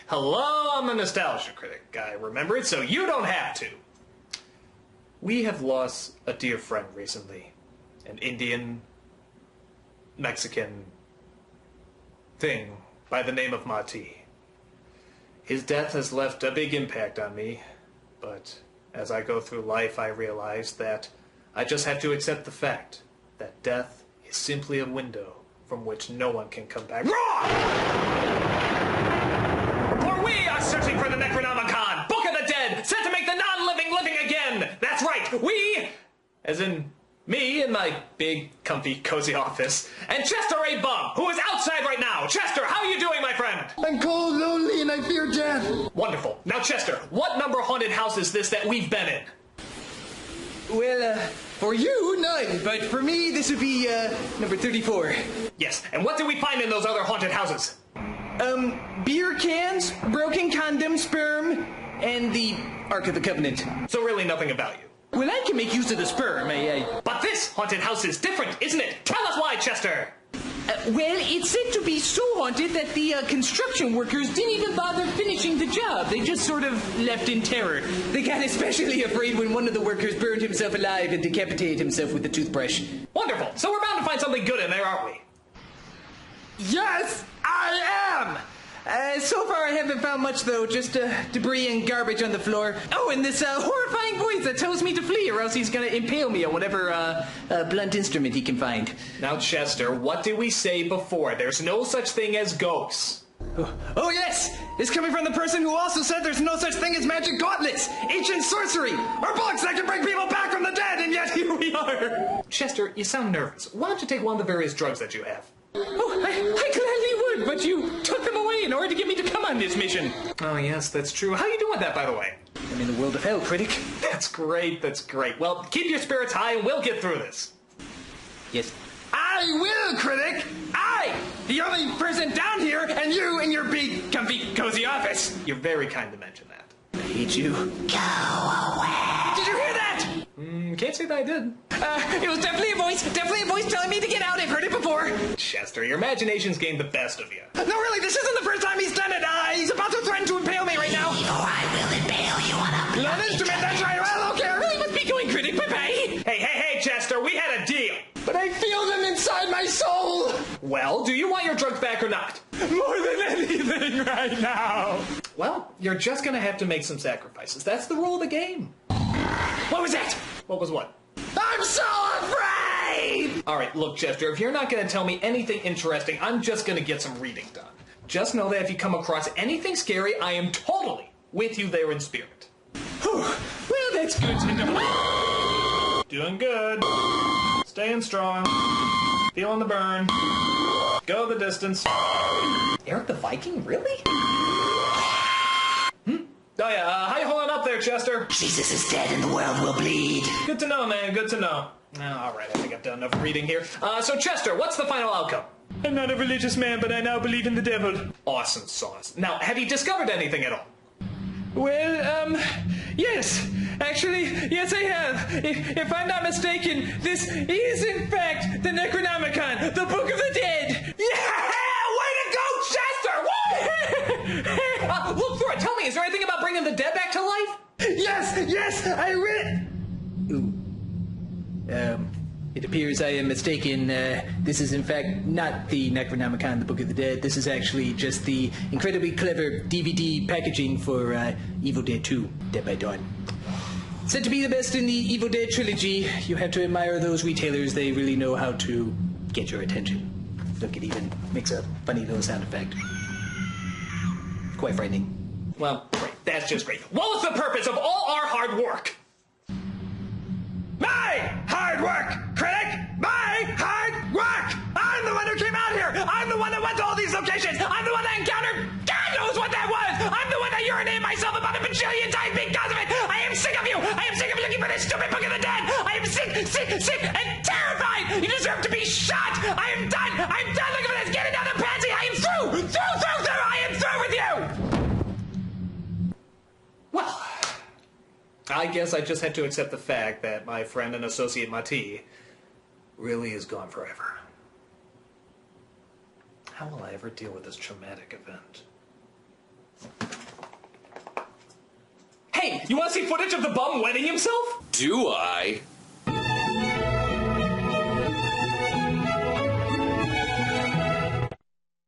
Hello, I'm a nostalgia critic. I remember it so you don't have to. We have lost a dear friend recently. An Indian, Mexican thing by the name of Marty. His death has left a big impact on me, but as I go through life I realize that I just have to accept the fact that death is simply a window from which no one can come back. Wrong! For we are searching for the Necronomicon, Book of the Dead, set to make the non-living living again! That's right, we, as in me in my big, comfy, cozy office, and Chester A. Bum, who is outside right now. Chester, how are you doing, my friend? I'm cold, lonely, and I fear death. Wonderful. Now, Chester, what number haunted house is this that we've been in? Well, for you, none, but for me, this would be, number 34. Yes, and what did we find in those other haunted houses? Beer cans, broken condom, sperm, and the Ark of the Covenant. So really nothing of value. Well, I can make use of the sperm, But this haunted house is different, isn't it? Tell us why, Chester! Well, it's said to be so haunted that the construction workers didn't even bother finishing the job. They just sort of left in terror. They got especially afraid when one of the workers burned himself alive and decapitated himself with a toothbrush. Wonderful. So we're bound to find something good in there, aren't we? Yes, I am! So far I haven't found much, though. Just debris and garbage on the floor. Oh, and this horrifying voice that tells me to flee or else he's gonna impale me on whatever blunt instrument he can find. Now, Chester, what did we say before? There's no such thing as ghosts. Oh, yes! It's coming from the person who also said there's no such thing as magic gauntlets, ancient sorcery, or books that can bring people back from the dead, and yet here we are! Chester, you sound nervous. Why don't you take one of the various drugs that you have? Oh, I gladly would, but you took them away in order to get me to come on this mission. Oh, yes, that's true. How are you doing with that, by the way? I'm in the world of hell, critic. That's great, that's great. Well, keep your spirits high and we'll get through this. Yes. I will, critic! I, the only person down here, and you in your big, comfy, cozy office. You're very kind to mention that. I hate you. Go away. Did you hear that? Can't say that I did. It was definitely a voice telling me to get out. I've heard it before. Chester, your imagination's gained the best of you. No, really, this isn't the first time he's done it. He's about to threaten to impale me right now. Or I will impale you on a Blunt instrument, that's right. Well, okay, I really must be going, critic. Bye-bye. Hey, Chester, we had a deal. But I feel them inside my soul. Well, do you want your drugs back or not? More than anything right now. Well, you're just gonna have to make some sacrifices. That's the rule of the game. What was that? What was what? I'm so afraid! All right, look, Chester, if you're not gonna tell me anything interesting, I'm just gonna get some reading done. Just know that if you come across anything scary, I am totally with you there in spirit. Whew. Well, that's good to know. Doing good. Staying strong. Feeling the burn. Go the distance. Eric the Viking? Really? Oh yeah, how you holding up there, Chester? Jesus is dead and the world will bleed. Good to know, man, good to know. Alright, I think I've done enough reading here. So Chester, what's the final outcome? I'm not a religious man, but I now believe in the devil. Awesome sauce. Now, have you discovered anything at all? Well, yes. Actually, yes, I have. If I'm not mistaken, this is, in fact, the Necronomicon, the Book of the Dead. Yeah! Way to go, Chester! Woo! Look through it. Tell me, is there anything about bringing the dead back to life? Yes, I will. Ooh. It appears I am mistaken. This is, in fact, not the Necronomicon, the Book of the Dead. This is actually just the incredibly clever DVD packaging for Evil Dead 2, Dead by Dawn. Said to be the best in the Evil Dead trilogy. You have to admire those retailers. They really know how to get your attention. Look, it even makes a funny little sound effect. Quite frightening. Well, great. That's just great. What was the purpose of all our hard work? My hard work, critic! My hard work! I'm the one who came out here! I'm the one that went to all these locations! I'm the one that encountered God knows what that was! I'm the one that urinated myself about a bajillion times because of it! I am sick of you! I am sick of looking for this stupid Book of the Dead! I am sick, and terrified! You deserve to be shot! I am done! I'm done looking for this! Get another pansy! I am through! I am through with you! Well, I guess I just had to accept the fact that my friend and associate Mati really is gone forever. How will I ever deal with this traumatic event? You want to see footage of the bum wetting himself? Do I?